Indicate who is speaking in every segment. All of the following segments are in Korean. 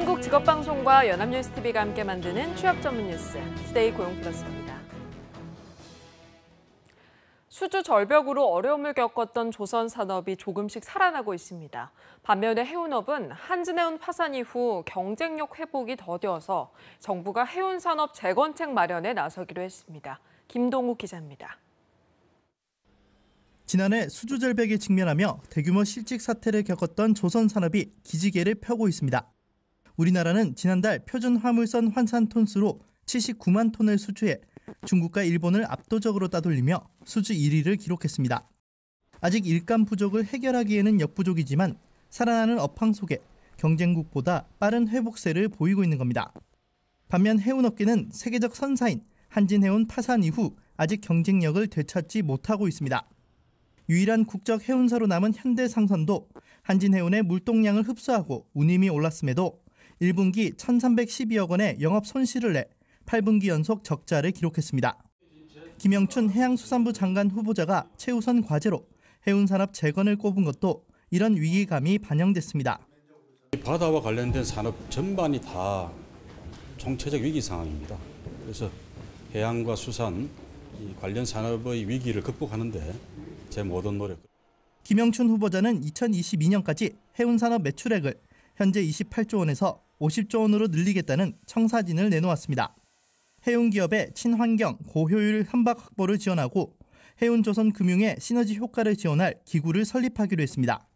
Speaker 1: 한국직업방송과 연합뉴스TV가 함께 만드는 취업 전문 뉴스, 투데이 고용플러스입니다. 수주 절벽으로 어려움을 겪었던 조선 산업이 조금씩 살아나고 있습니다. 반면에 해운업은 한진해운 파산 이후 경쟁력 회복이 더뎌서 정부가 해운 산업 재건책 마련에 나서기로 했습니다. 김동욱 기자입니다.
Speaker 2: 지난해 수주 절벽에 직면하며 대규모 실직 사태를 겪었던 조선 산업이 기지개를 펴고 있습니다. 우리나라는 지난달 표준 화물선 환산 톤수로 79만 톤을 수주해 중국과 일본을 압도적으로 따돌리며 수주 1위를 기록했습니다. 아직 일감 부족을 해결하기에는 역부족이지만 살아나는 업황 속에 경쟁국보다 빠른 회복세를 보이고 있는 겁니다. 반면 해운업계는 세계적 선사인 한진해운 파산 이후 아직 경쟁력을 되찾지 못하고 있습니다. 유일한 국적 해운사로 남은 현대상선도 한진해운의 물동량을 흡수하고 운임이 올랐음에도 1분기 1,312억 원의 영업 손실을 내 8분기 연속 적자를 기록했습니다. 김영춘 해양수산부 장관 후보자가 최우선 과제로 해운산업 재건을 꼽은 것도 이런 위기감이 반영됐습니다.
Speaker 3: 바다와 관련된 산업 전반이 다 총체적 위기 상황입니다. 그래서 해양과 수산 관련 산업의 위기를 극복하는데 제 모든 노력.
Speaker 2: 김영춘 후보자는 2022년까지 해운산업 매출액을 현재 28조 원에서 50조 원으로 늘리겠다는 청사진을 내놓았습니다. 해운기업의 친환경, 고효율 현박 확보를 지원하고 해운조선금융의 시너지 효과를 지원할 기구를 설립하기로 했습니다.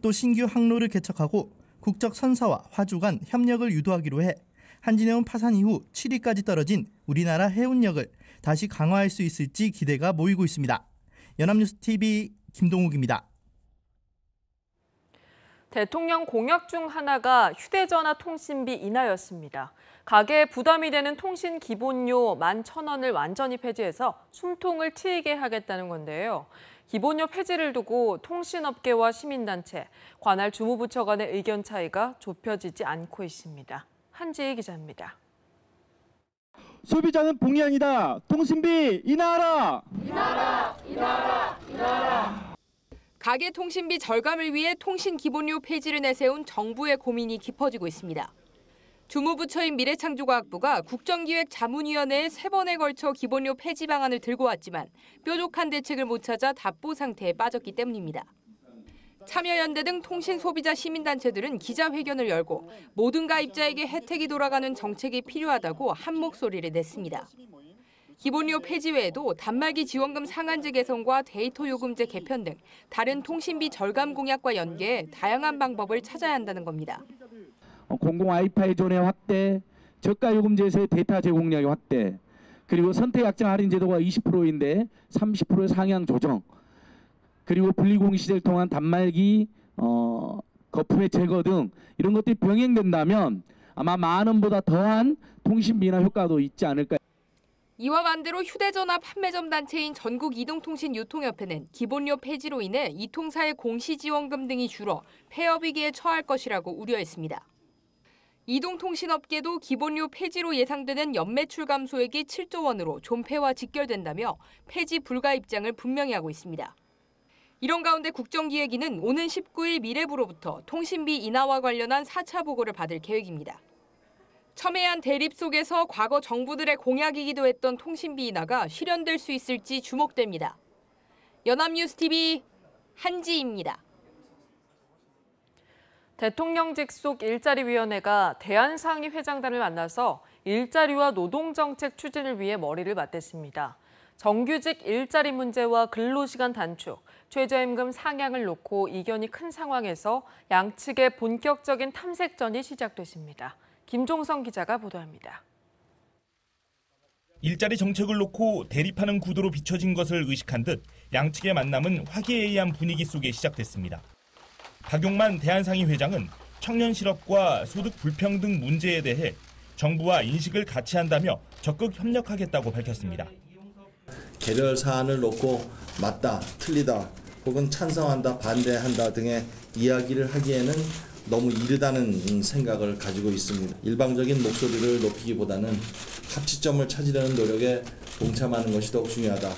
Speaker 2: 또 신규 항로를 개척하고 국적 선사와 화주 간 협력을 유도하기로 해 한진해운 파산 이후 7위까지 떨어진 우리나라 해운력을 다시 강화할 수 있을지 기대가 모이고 있습니다. 연합뉴스TV 김동욱입니다.
Speaker 1: 대통령 공약 중 하나가 휴대전화 통신비 인하였습니다. 가계에 부담이 되는 통신 기본료 11,000원을 완전히 폐지해서 숨통을 트이게 하겠다는 건데요. 기본료 폐지를 두고 통신업계와 시민단체, 관할 주무부처 간의 의견 차이가 좁혀지지 않고 있습니다. 한지희 기자입니다.
Speaker 4: 소비자는 봉이 아니다. 통신비 인하하라.
Speaker 5: 인하하라. 인하하라. 인하하라. 가계 통신비 절감을 위해 통신 기본료 폐지를 내세운 정부의 고민이 깊어지고 있습니다. 주무부처인 미래창조과학부가 국정기획자문위원회에 3번에 걸쳐 기본료 폐지 방안을 들고 왔지만 뾰족한 대책을 못 찾아 답보 상태에 빠졌기 때문입니다. 참여연대 등 통신소비자 시민단체들은 기자회견을 열고 모든 가입자에게 혜택이 돌아가는 정책이 필요하다고 한 목소리를 냈습니다. 기본료 폐지 외에도 단말기 지원금 상한제 개선과 데이터 요금제 개편 등 다른 통신비 절감 공약과 연계해 다양한 방법을 찾아야 한다는 겁니다.
Speaker 4: 공공 와이파이 존의 확대, 저가 요금제에서의 데이터 제공량의 확대, 그리고 선택약정 할인 제도가 20%인데 30% 상향 조정, 그리고 분리공유 시대를 통한 단말기 거품의 제거 등 이런 것들이 병행된다면 아마 만 원보다 더한 통신비 인하 효과도 있지 않을까.
Speaker 5: 이와 반대로 휴대전화 판매점 단체인 전국이동통신유통협회는 기본료 폐지로 인해 이통사의 공시지원금 등이 줄어 폐업 위기에 처할 것이라고 우려했습니다. 이동통신업계도 기본료 폐지로 예상되는 연매출 감소액이 7조 원으로 존폐와 직결된다며 폐지 불가 입장을 분명히 하고 있습니다. 이런 가운데 국정기획위는 오는 19일 미래부로부터 통신비 인하와 관련한 4차 보고를 받을 계획입니다. 첨예한 대립 속에서 과거 정부들의 공약이기도 했던 통신비 인하가 실현될 수 있을지 주목됩니다. 연합뉴스TV 한지희입니다.
Speaker 1: 대통령 직속 일자리위원회가 대한상위 회장단을 만나서 일자리와 노동정책 추진을 위해 머리를 맞댔습니다. 정규직 일자리 문제와 근로시간 단축, 최저임금 상향을 놓고 이견이 큰 상황에서 양측의 본격적인 탐색전이 시작됐습니다. 김종성 기자가 보도합니다.
Speaker 6: 일자리 정책을 놓고 대립하는 구도로 비춰진 것을 의식한 듯 양측의 만남은 화기애애한 분위기 속에 시작됐습니다. 박용만 대한상위 회장은 청년 실업과 소득 불평등 문제에 대해 정부와 인식을 같이 한다며 적극 협력하겠다고 밝혔습니다.
Speaker 7: 개별 사안을 놓고 맞다, 틀리다, 혹은 찬성한다, 반대한다 등의 이야기를 하기에는 너무 이르다는 생각을 가지고 있습니다. 일방적인 목소리를 높이기보다는 합치점을 찾으려는 노력에 동참하는 것이 더욱 중요하다.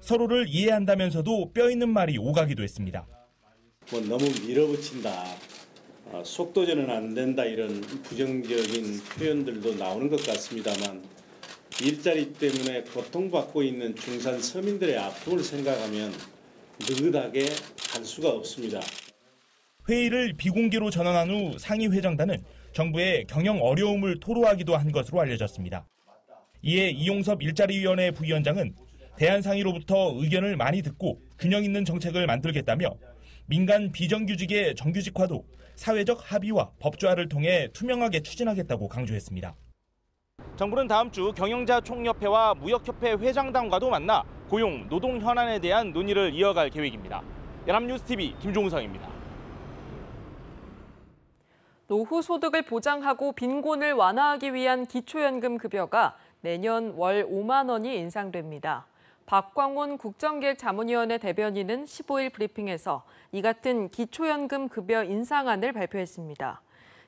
Speaker 6: 서로를 이해한다면서도 뼈 있는 말이 오가기도 했습니다.
Speaker 8: 너무 밀어붙인다. 속도전은 안 된다 이런 부정적인 표현들도 나오는 것 같습니다만 일자리 때문에 고통받고 있는 중산 서민들의 아픔을 생각하면 느긋하게 할 수가 없습니다.
Speaker 6: 회의를 비공개로 전환한 후 상위 회장단은 정부의 경영 어려움을 토로하기도 한 것으로 알려졌습니다. 이에 이용섭 일자리위원회 부위원장은 대한상의로부터 의견을 많이 듣고 균형 있는 정책을 만들겠다며 민간 비정규직의 정규직화도 사회적 합의와 법조화를 통해 투명하게 추진하겠다고 강조했습니다.
Speaker 9: 정부는 다음 주 경영자 총협회와 무역협회 회장단과도 만나 고용, 노동 현안에 대한 논의를 이어갈 계획입니다. 연합뉴스TV 김종상입니다.
Speaker 1: 노후 소득을 보장하고 빈곤을 완화하기 위한 기초연금 급여가 내년 월 5만 원이 인상됩니다. 박광온 국정기획자문위원회 대변인은 15일 브리핑에서 이 같은 기초연금 급여 인상안을 발표했습니다.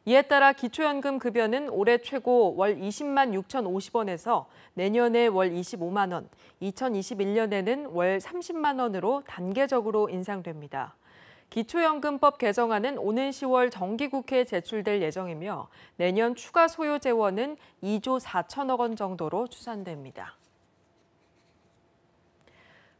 Speaker 1: 이에 따라 기초연금 급여는 올해 최고 월 20만 6,050원에서 내년에 월 25만 원, 2021년에는 월 30만 원으로 단계적으로 인상됩니다. 기초연금법 개정안은 오는 10월 정기국회에 제출될 예정이며 내년 추가 소요 재원은 2조 4천억 원 정도로 추산됩니다.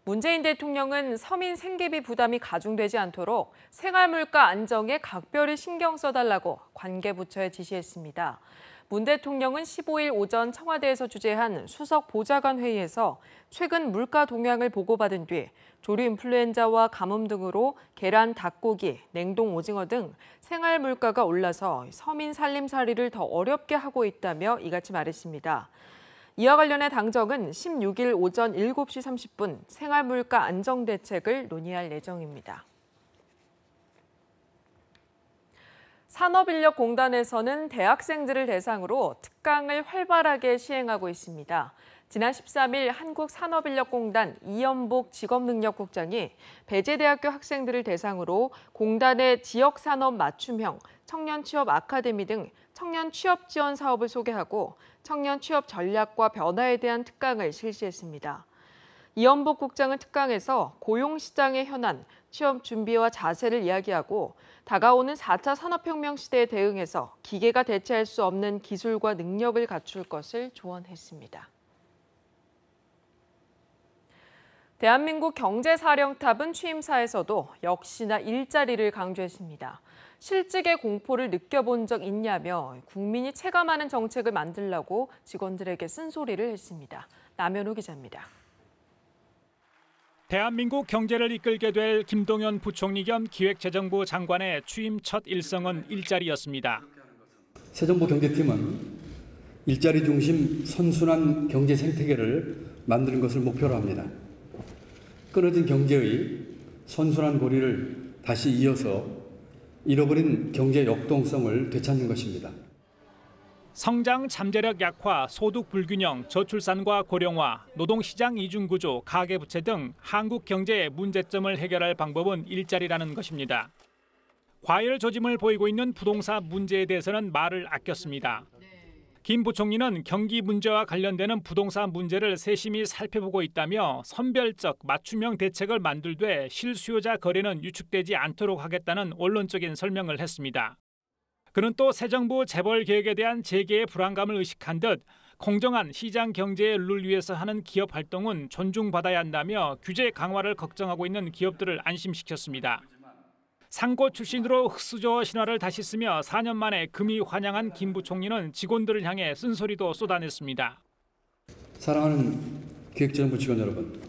Speaker 1: 문재인 대통령은 서민 생계비 부담이 가중되지 않도록 생활물가 안정에 각별히 신경 써달라고 관계부처에 지시했습니다. 문 대통령은 15일 오전 청와대에서 주재한 수석 보좌관 회의에서 최근 물가 동향을 보고받은 뒤 조류 인플루엔자와 가뭄 등으로 계란, 닭고기, 냉동 오징어 등 생활 물가가 올라서 서민 살림살이를 더 어렵게 하고 있다며 이같이 말했습니다. 이와 관련해 당정은 16일 오전 7시 30분 생활물가 안정 대책을 논의할 예정입니다. 산업인력공단에서는 대학생들을 대상으로 특강을 활발하게 시행하고 있습니다. 지난 13일 한국산업인력공단 이연복 직업능력국장이 배재대학교 학생들을 대상으로 공단의 지역산업 맞춤형 청년 취업 아카데미 등 청년 취업 지원 사업을 소개하고 청년 취업 전략과 변화에 대한 특강을 실시했습니다. 이연복 국장은 특강에서 고용시장의 현안, 취업 준비와 자세를 이야기하고 다가오는 4차 산업혁명 시대에 대응해서 기계가 대체할 수 없는 기술과 능력을 갖출 것을 조언했습니다. 대한민국 경제사령탑은 취임사에서도 역시나 일자리를 강조했습니다. 실직의 공포를 느껴본 적 있냐며 국민이 체감하는 정책을 만들라고 직원들에게 쓴소리를 했습니다. 남현우 기자입니다.
Speaker 10: 대한민국 경제를 이끌게 될 김동연 부총리 겸 기획재정부 장관의 취임 첫 일성은 일자리였습니다.
Speaker 11: 새 정부 경제팀은 일자리 중심 선순환 경제 생태계를 만드는 것을 목표로 합니다. 끊어진 경제의 선순환 고리를 다시 이어서 잃어버린 경제 역동성을 되찾는 것입니다.
Speaker 10: 성장 잠재력 약화, 소득 불균형, 저출산과 고령화, 노동시장 이중구조, 가계부채 등 한국 경제의 문제점을 해결할 방법은 일자리라는 것입니다. 과열 조짐을 보이고 있는 부동산 문제에 대해서는 말을 아꼈습니다. 김 부총리는 경기 문제와 관련되는 부동산 문제를 세심히 살펴보고 있다며 선별적 맞춤형 대책을 만들되 실수요자 거래는 유축되지 않도록 하겠다는 원론적인 설명을 했습니다. 그는 또 새 정부 재벌 개혁에 대한 재계의 불안감을 의식한 듯 공정한 시장 경제의 룰 위에서 하는 기업 활동은 존중받아야 한다며 규제 강화를 걱정하고 있는 기업들을 안심시켰습니다. 상고 출신으로 흑수저 신화를 다시 쓰며 4년 만에 금이 환영한 김 부총리는 직원들을 향해 쓴소리도 쏟아냈습니다.
Speaker 11: 사랑하는 기획재정부 직원 여러분,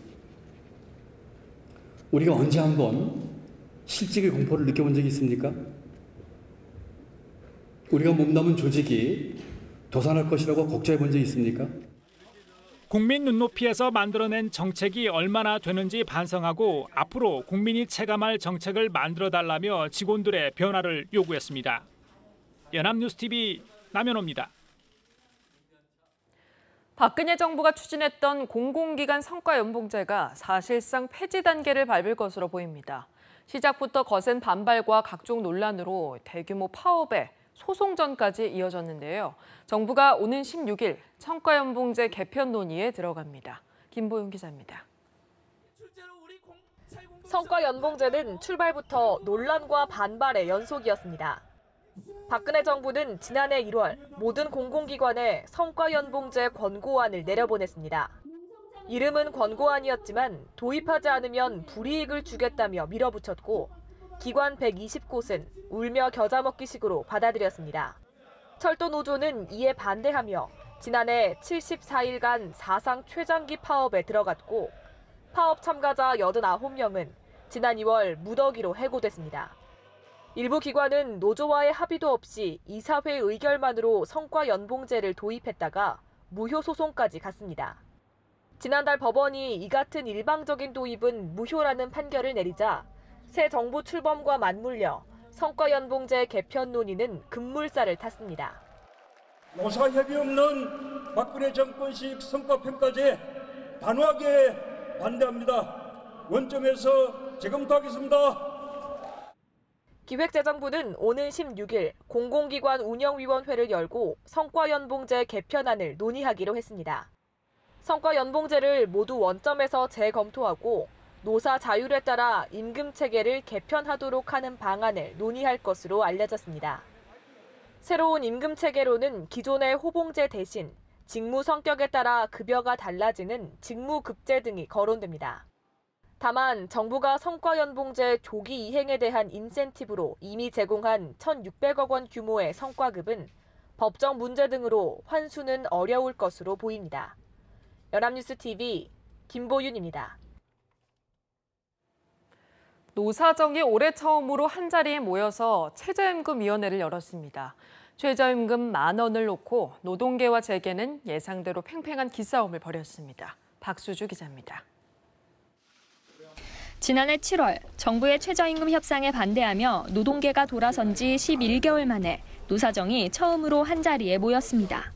Speaker 11: 우리가 언제 한번 실직의 공포를 느껴본 적이 있습니까? 우리가 몸담은 조직이 도산할 것이라고 걱정해 본 적이 있습니까?
Speaker 10: 국민 눈높이에서 만들어낸 정책이 얼마나 되는지 반성하고 앞으로 국민이 체감할 정책을 만들어달라며 직원들의 변화를 요구했습니다. 연합뉴스TV 남현호입니다.
Speaker 1: 박근혜 정부가 추진했던 공공기관 성과연봉제가 사실상 폐지 단계를 밟을 것으로 보입니다. 시작부터 거센 반발과 각종 논란으로 대규모 파업에 소송전까지 이어졌는데요. 정부가 오는 16일 성과연봉제 개편 논의에 들어갑니다. 김보윤 기자입니다.
Speaker 12: 성과연봉제는 출발부터 논란과 반발의 연속이었습니다. 박근혜 정부는 지난해 1월 모든 공공기관에 성과연봉제 권고안을 내려보냈습니다. 이름은 권고안이었지만 도입하지 않으면 불이익을 주겠다며 밀어붙였고 기관 120곳은 울며 겨자 먹기식으로 받아들였습니다. 철도노조는 이에 반대하며 지난해 74일간 사상 최장기 파업에 들어갔고 파업 참가자 89명은 지난 2월 무더기로 해고됐습니다. 일부 기관은 노조와의 합의도 없이 이사회 의결만으로 성과연봉제를 도입했다가 무효 소송까지 갔습니다. 지난달 법원이 이 같은 일방적인 도입은 무효라는 판결을 내리자 새 정부 출범과 맞물려 성과연봉제 개편 논의는 급물살을 탔습니다.
Speaker 13: 노사협의 없는 박근혜 정권식 성과평가제 단호하게 반대합니다. 원점에서 재검토하겠습니다.
Speaker 12: 기획재정부는 오는 16일 공공기관 운영위원회를 열고 성과연봉제 개편안을 논의하기로 했습니다. 성과연봉제를 모두 원점에서 재검토하고 노사 자율에 따라 임금 체계를 개편하도록 하는 방안을 논의할 것으로 알려졌습니다. 새로운 임금 체계로는 기존의 호봉제 대신 직무 성격에 따라 급여가 달라지는 직무급제 등이 거론됩니다. 다만 정부가 성과연봉제 조기 이행에 대한 인센티브로 이미 제공한 1,600억 원 규모의 성과급은 법적 문제 등으로 환수는 어려울 것으로 보입니다. 연합뉴스 TV 김보윤입니다.
Speaker 1: 노사정이 올해 처음으로 한자리에 모여서 최저임금위원회를 열었습니다. 최저임금 10,000원을 놓고 노동계와 재계는 예상대로 팽팽한 기싸움을 벌였습니다. 박수주 기자입니다.
Speaker 14: 지난해 7월 정부의 최저임금 협상에 반대하며 노동계가 돌아선 지 11개월 만에 노사정이 처음으로 한자리에 모였습니다.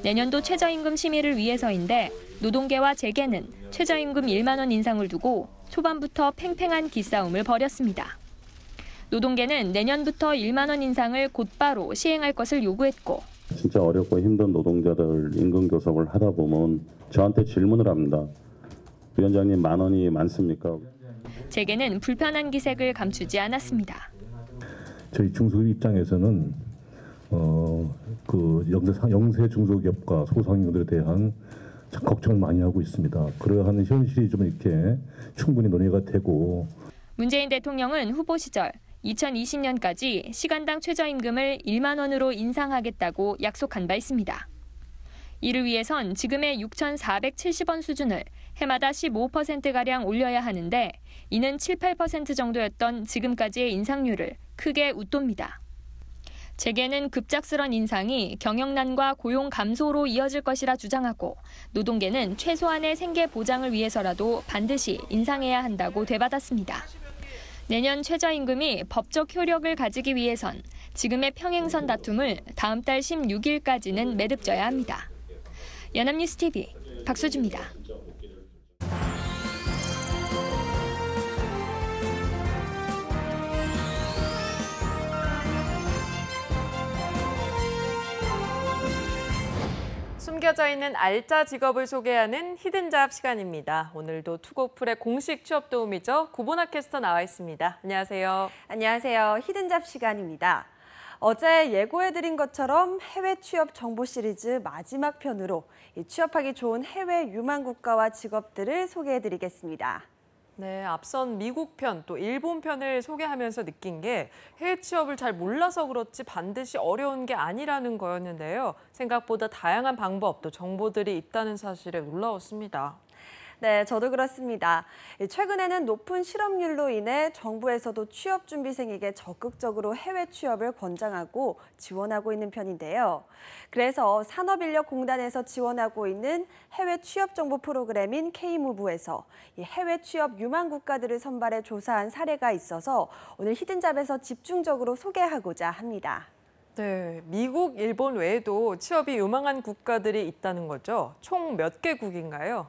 Speaker 14: 내년도 최저임금 심의를 위해서인데 노동계와 재계는 최저임금 1만 원 인상을 두고 초반부터 팽팽한 기싸움을 벌였습니다. 노동계는 내년부터 1만 원 인상을 곧바로 시행할 것을 요구했고
Speaker 15: 진짜 어렵고 힘든 노동자들 임금 교섭을 하다 보면 저한테 질문을 합니다. 위원장님 10,000원이 많습니까?
Speaker 14: 재계는 불편한 기색을 감추지 않았습니다.
Speaker 16: 저희 중소기업 입장에서는 영세 중소기업과 소상인들에 대한 걱정을 많이 하고 있습니다. 그러한 현실이 좀 이렇게 충분히 논의가 되고.
Speaker 14: 문재인 대통령은 후보 시절 2020년까지 시간당 최저임금을 1만 원으로 인상하겠다고 약속한 바 있습니다. 이를 위해선 지금의 6,470원 수준을 해마다 15%가량 올려야 하는데 이는 7, 8% 정도였던 지금까지의 인상률을 크게 웃돕니다. 재계는 급작스런 인상이 경영난과 고용 감소로 이어질 것이라 주장하고 노동계는 최소한의 생계 보장을 위해서라도 반드시 인상해야 한다고 되받았습니다. 내년 최저임금이 법적 효력을 가지기 위해선 지금의 평행선 다툼을 다음 달 16일까지는 매듭져야 합니다. 연합뉴스 TV 박수주입니다.
Speaker 1: 숨겨져 있는 알짜 직업을 소개하는 히든잡 시간입니다. 오늘도 투고풀의 공식 취업 도우미죠. 구보나 캐스터 나와 있습니다. 안녕하세요.
Speaker 17: 안녕하세요. 히든잡 시간입니다. 어제 예고해드린 것처럼 해외 취업 정보 시리즈 마지막 편으로 취업하기 좋은 해외 유망 국가와 직업들을 소개해드리겠습니다.
Speaker 1: 네, 앞선 미국 편, 또 일본 편을 소개하면서 느낀 게 해외 취업을 잘 몰라서 그렇지 반드시 어려운 게 아니라는 거였는데요. 생각보다 다양한 방법, 또 정보들이 있다는 사실에 놀라웠습니다.
Speaker 17: 네, 저도 그렇습니다. 최근에는 높은 실업률로 인해 정부에서도 취업준비생에게 적극적으로 해외 취업을 권장하고 지원하고 있는 편인데요. 그래서 산업인력공단에서 지원하고 있는 해외 취업 정보 프로그램인 K무브에서 해외 취업 유망 국가들을 선발해 조사한 사례가 있어서 오늘 히든잡에서 집중적으로 소개하고자 합니다.
Speaker 1: 네, 미국, 일본 외에도 취업이 유망한 국가들이 있다는 거죠. 총 몇 개국인가요?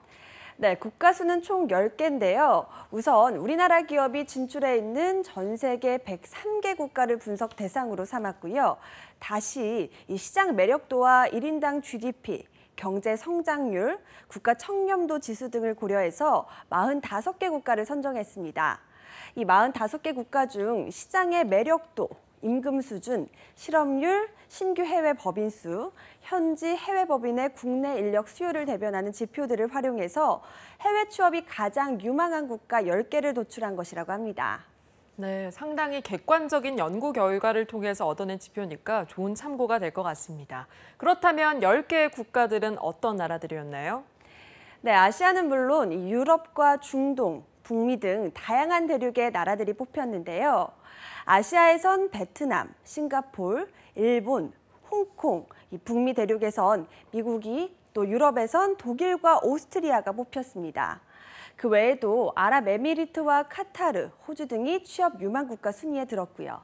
Speaker 17: 네, 국가 수는 총 10개인데요. 우선 우리나라 기업이 진출해 있는 전 세계 103개 국가를 분석 대상으로 삼았고요. 다시 이 시장 매력도와 1인당 GDP, 경제 성장률, 국가 청렴도 지수 등을 고려해서 45개 국가를 선정했습니다. 이 45개 국가 중 시장의 매력도, 임금 수준, 실업률, 신규 해외 법인 수, 현지 해외 법인의 국내 인력 수요를 대변하는 지표들을 활용해서 해외 취업이 가장 유망한 국가 10개를 도출한 것이라고 합니다.
Speaker 1: 네, 상당히 객관적인 연구 결과를 통해서 얻어낸 지표니까 좋은 참고가 될 것 같습니다. 그렇다면 10개의 국가들은 어떤 나라들이었나요?
Speaker 17: 네, 아시아는 물론 유럽과 중동, 북미 등 다양한 대륙의 나라들이 뽑혔는데요. 아시아에선 베트남, 싱가포르, 일본, 홍콩, 북미 대륙에선 미국이, 또 유럽에선 독일과 오스트리아가 뽑혔습니다. 그 외에도 아랍에미리트와 카타르, 호주 등이 취업 유망 국가 순위에 들었고요.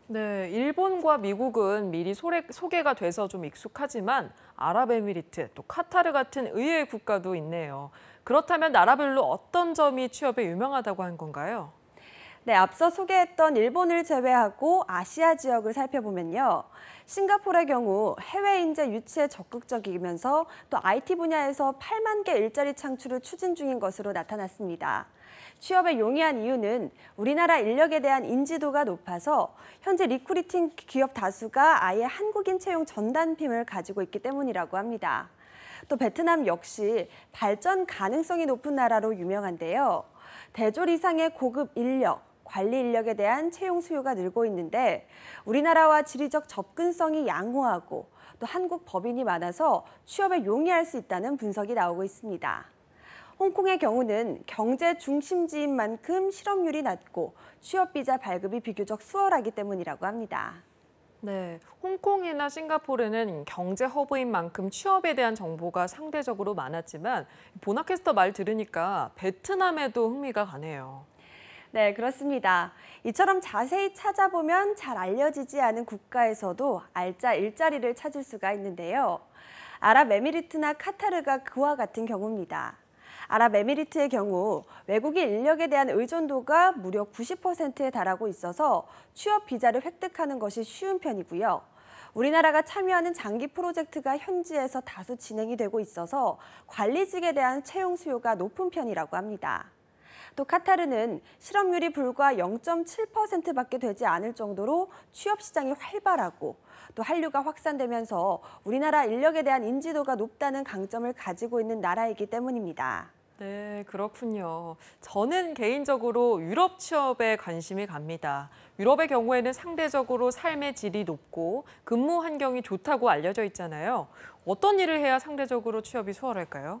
Speaker 1: 네, 일본과 미국은 미리 소개가 돼서 좀 익숙하지만 아랍에미리트, 또 카타르 같은 의외의 국가도 있네요. 그렇다면 나라별로 어떤 점이 취업에 유명하다고 한 건가요?
Speaker 17: 네, 앞서 소개했던 일본을 제외하고 아시아 지역을 살펴보면요. 싱가포르의 경우 해외 인재 유치에 적극적이면서 또 IT 분야에서 8만 개 일자리 창출을 추진 중인 것으로 나타났습니다. 취업에 용이한 이유는 우리나라 인력에 대한 인지도가 높아서 현재 리크루팅 기업 다수가 아예 한국인 채용 전담팀을 가지고 있기 때문이라고 합니다. 또 베트남 역시 발전 가능성이 높은 나라로 유명한데요. 대졸 이상의 고급 인력, 관리 인력에 대한 채용 수요가 늘고 있는데 우리나라와 지리적 접근성이 양호하고 또 한국 법인이 많아서 취업에 용이할 수 있다는 분석이 나오고 있습니다. 홍콩의 경우는 경제 중심지인 만큼 실업률이 낮고 취업 비자 발급이 비교적 수월하기 때문이라고 합니다.
Speaker 1: 네, 홍콩이나 싱가포르는 경제 허브인 만큼 취업에 대한 정보가 상대적으로 많았지만 보나캐스터 말 들으니까 베트남에도 흥미가 가네요.
Speaker 17: 네, 그렇습니다. 이처럼 자세히 찾아보면 잘 알려지지 않은 국가에서도 알짜 일자리를 찾을 수가 있는데요. 아랍에미리트나 카타르가 그와 같은 경우입니다. 아랍에미리트의 경우 외국인 인력에 대한 의존도가 무려 90%에 달하고 있어서 취업 비자를 획득하는 것이 쉬운 편이고요. 우리나라가 참여하는 장기 프로젝트가 현지에서 다수 진행이 되고 있어서 관리직에 대한 채용 수요가 높은 편이라고 합니다. 또 카타르는 실업률이 불과 0.7%밖에 되지 않을 정도로 취업 시장이 활발하고 또 한류가 확산되면서 우리나라 인력에 대한 인지도가 높다는 강점을 가지고 있는 나라이기 때문입니다.
Speaker 1: 네, 그렇군요. 저는 개인적으로 유럽 취업에 관심이 갑니다. 유럽의 경우에는 상대적으로 삶의 질이 높고 근무 환경이 좋다고 알려져 있잖아요. 어떤 일을 해야 상대적으로 취업이 수월할까요?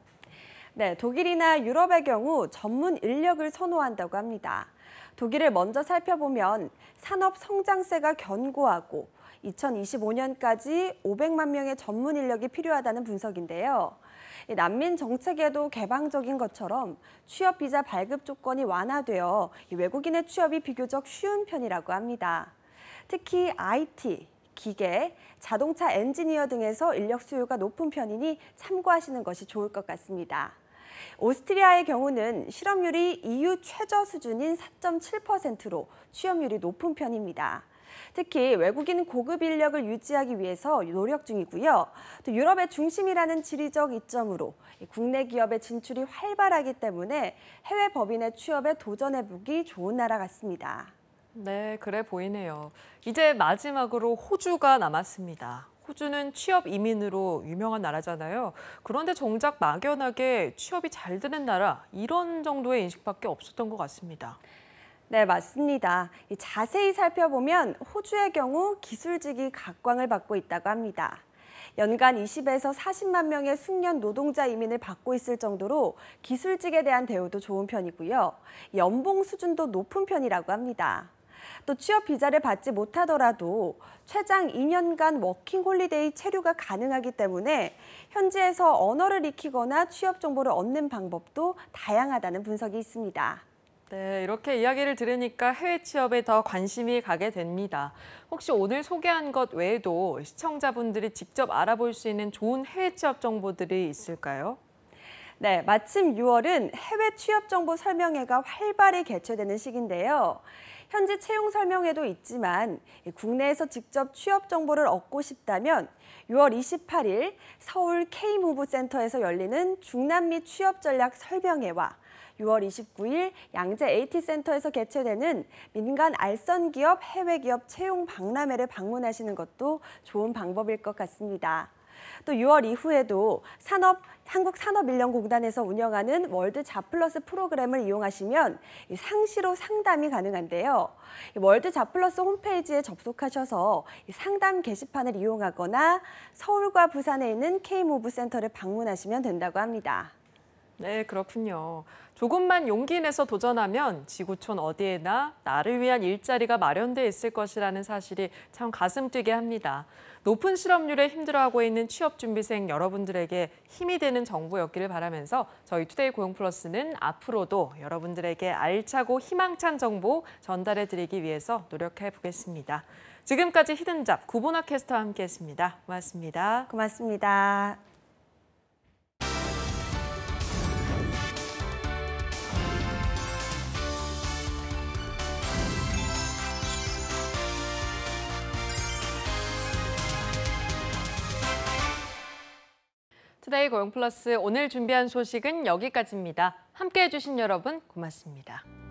Speaker 17: 네, 독일이나 유럽의 경우 전문 인력을 선호한다고 합니다. 독일을 먼저 살펴보면 산업 성장세가 견고하고 2025년까지 500만 명의 전문 인력이 필요하다는 분석인데요. 난민 정책에도 개방적인 것처럼 취업 비자 발급 조건이 완화되어 외국인의 취업이 비교적 쉬운 편이라고 합니다. 특히 IT, 기계, 자동차 엔지니어 등에서 인력 수요가 높은 편이니 참고하시는 것이 좋을 것 같습니다. 오스트리아의 경우는 실업률이 EU 최저 수준인 4.7%로 취업률이 높은 편입니다. 특히 외국인 고급 인력을 유지하기 위해서 노력 중이고요. 또 유럽의 중심이라는 지리적 이점으로 국내 기업의 진출이 활발하기 때문에 해외 법인의 취업에 도전해보기 좋은 나라 같습니다.
Speaker 1: 네, 그래 보이네요. 이제 마지막으로 호주가 남았습니다. 호주는 취업 이민으로 유명한 나라잖아요. 그런데 정작 막연하게 취업이 잘 되는 나라, 이런 정도의 인식밖에 없었던 것 같습니다.
Speaker 17: 네, 맞습니다. 자세히 살펴보면 호주의 경우 기술직이 각광을 받고 있다고 합니다. 연간 20에서 40만 명의 숙련 노동자 이민을 받고 있을 정도로 기술직에 대한 대우도 좋은 편이고요. 연봉 수준도 높은 편이라고 합니다. 또 취업 비자를 받지 못하더라도 최장 2년간 워킹 홀리데이 체류가 가능하기 때문에 현지에서 언어를 익히거나 취업 정보를 얻는 방법도 다양하다는 분석이 있습니다.
Speaker 1: 네, 이렇게 이야기를 들으니까 해외 취업에 더 관심이 가게 됩니다. 혹시 오늘 소개한 것 외에도 시청자분들이 직접 알아볼 수 있는 좋은 해외 취업 정보들이 있을까요?
Speaker 17: 네, 마침 6월은 해외 취업 정보 설명회가 활발히 개최되는 시기인데요. 현지 채용 설명회도 있지만 국내에서 직접 취업 정보를 얻고 싶다면 6월 28일 서울 K무브센터에서 열리는 중남미 취업 전략 설명회와 6월 29일 양재 AT센터에서 개최되는 민간 알선 기업, 해외 기업 채용 박람회를 방문하시는 것도 좋은 방법일 것 같습니다. 또 6월 이후에도 한국산업인력공단에서 운영하는 월드 잡플러스 프로그램을 이용하시면 상시로 상담이 가능한데요. 월드 잡플러스 홈페이지에 접속하셔서 상담 게시판을 이용하거나 서울과 부산에 있는 K모브 센터를 방문하시면 된다고 합니다.
Speaker 1: 네, 그렇군요. 조금만 용기 내서 도전하면 지구촌 어디에나 나를 위한 일자리가 마련돼 있을 것이라는 사실이 참 가슴 뛰게 합니다. 높은 실업률에 힘들어하고 있는 취업준비생 여러분들에게 힘이 되는 정보였기를 바라면서 저희 투데이 고용플러스는 앞으로도 여러분들에게 알차고 희망찬 정보 전달해드리기 위해서 노력해 보겠습니다. 지금까지 히든잡 구보나 캐스터와 함께했습니다. 고맙습니다.
Speaker 17: 고맙습니다.
Speaker 1: 투데이 고용플러스 오늘 준비한 소식은 여기까지입니다. 함께해 주신 여러분 고맙습니다.